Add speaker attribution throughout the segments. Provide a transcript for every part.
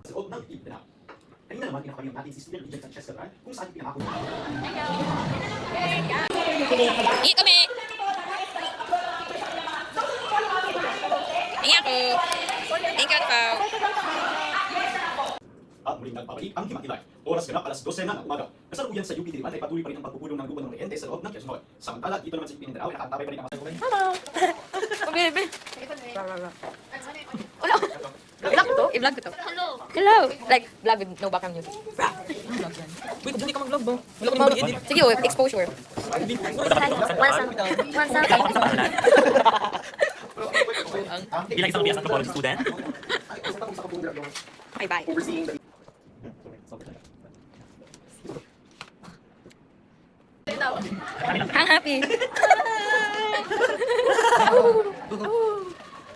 Speaker 1: Sa loob ng team na kanina naman pinakapalingan natin si student leader Francesca Duran kung saan pinangako niya.
Speaker 2: Eat kami! Tingin ako. Thank you, Pao.
Speaker 1: At muling nagpabalik ang Himagilay. Oras ganap alas 12 na ng umaga. Kasalukuyan sa UP Diliman ay patuloy pa rin ang pagpupulong ng grupo ng rehente sa loob ng Quezon Hall. Samantala, dito naman sa UP Mindanao ay nakatabay pa rin ang mga
Speaker 2: Hello! Oh, baby. Wala. I-vlog ko to? I-vlog ko to? Hello! Hello! Like, vlog with no background music.
Speaker 3: Wait, hindi ka mag-vlog ba? Wala ko naman i-edit.
Speaker 2: Sige, oh, exposure.
Speaker 3: Bilang isang bias anthropology student.
Speaker 2: Okay, bye. I'm happy.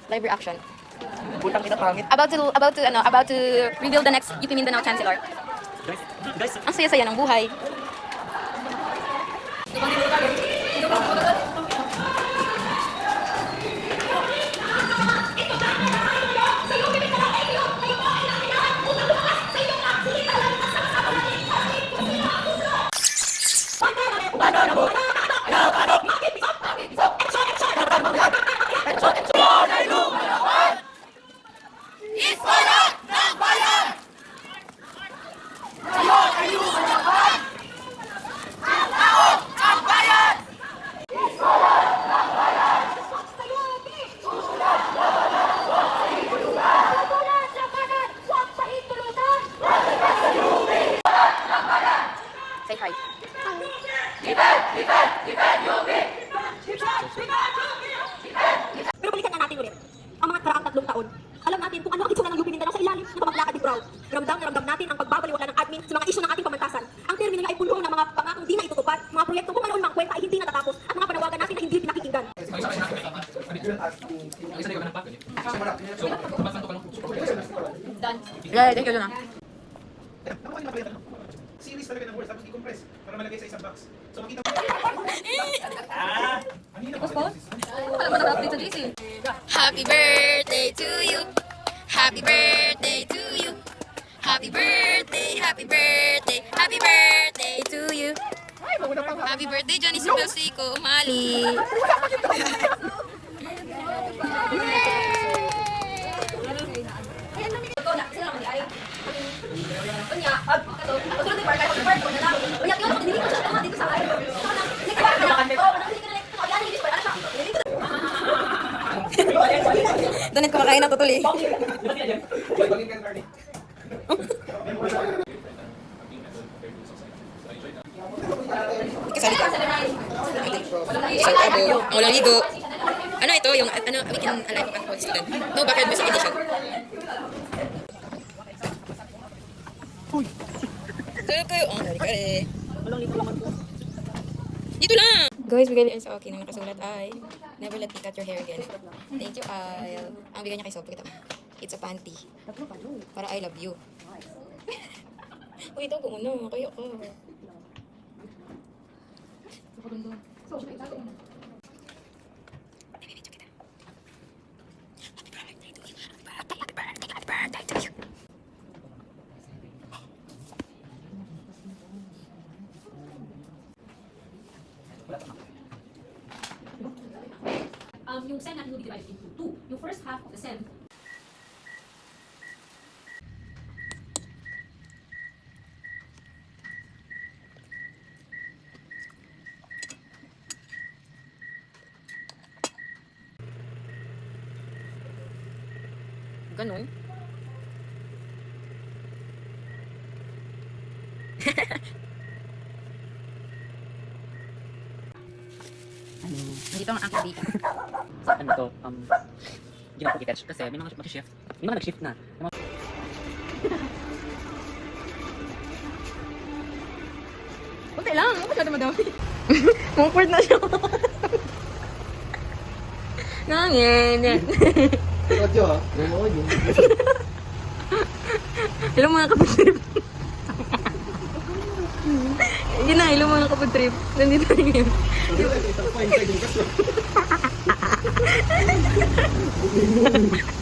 Speaker 2: Live reaction.
Speaker 3: Putang kita pangit.
Speaker 2: About to reveal the next UP Mindanao Chancellor.
Speaker 3: Guys,
Speaker 2: Ang saya-saya ng buhay. Say hi.
Speaker 4: Pero balikan na natin ulit ang mga karaang 3 taon. Alam natin kung ano ang itsura ng UP Mindanao sa ilalim ng pamaglakad ni Proud. Ramdam na ramdam natin ang pagbabaliwala ng admin sa mga isyu ng ating pamantasan. Ang termino niya ay punong ng mga pangakong di na itutupad, mga proyektong kung manoon mang kwenta ay hindi natatapos, at mga panawagan natin na hindi pinakikinggan.
Speaker 2: Yeah, thank you, Jonah.
Speaker 1: Series talaga ng words tapos i-compress para malagay sa isang box. So makita mo.
Speaker 2: Wala pa update sa GC. Happy birthday to you. Happy birthday to you. Happy birthday, happy birthday, happy birthday to you. Happy birthday, Johnny Silvestico, Mali. Doon kumakain na tutuloy. Kasali ka. Saltado. Ang walang ligo. Ano ito? Yung, we can alive ang college student. No background music edition. Saan kayo? Oh, kare-kare. Dito lang! Guys, bigay niya sa akin ang nakasulat ay never let me cut your hair again. Thank you, Al. Ang bigay niya kay Sob, kita mo. It's a panty. Para I love you. Uy, ito ko muna. Kaya ka.
Speaker 5: Yung SEM natin will be divided into 2. Yung first half of the SEM,
Speaker 2: Ganon. Nandito ang aking data.
Speaker 3: ano to? Hindi na po kasi may mga mag-shift. May mga nag-shift na.
Speaker 2: Kunti lang. Huwag masyado madami. Awkward na siya. Nangin.
Speaker 1: Radyo ha? Ano yun?
Speaker 2: Hello mga kapatid. Yun na, ilo mo ng kapag trip. Nandito na yun.
Speaker 1: Ito, ito, ito, ito, ito, ito, ito, ito, ito, ito,